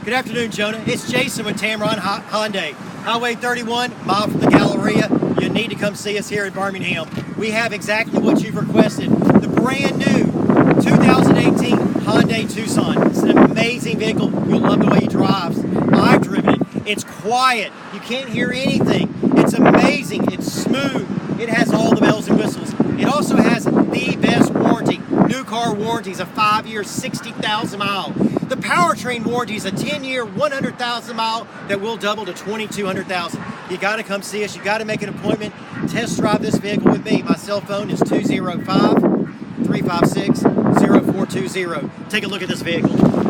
Good afternoon, Jonah. It's Jason with Tameron Hyundai. Highway 31, mile from the Galleria. You need to come see us here in Birmingham. We have exactly what you've requested. The brand new 2018 Hyundai Tucson. It's an amazing vehicle. You'll love the way it drives. I've driven it. It's quiet. You can't hear anything. It's amazing. It's smooth. It has all the bells and whistles. It also has the best warranty. New car warranty is a 5-year, 60,000 mile. The powertrain warranty is a 10-year, 100,000 mile that will double to 2,200,000. You got to come see us. You got to make an appointment. Test drive this vehicle with me. My cell phone is 205-356-0420. Take a look at this vehicle.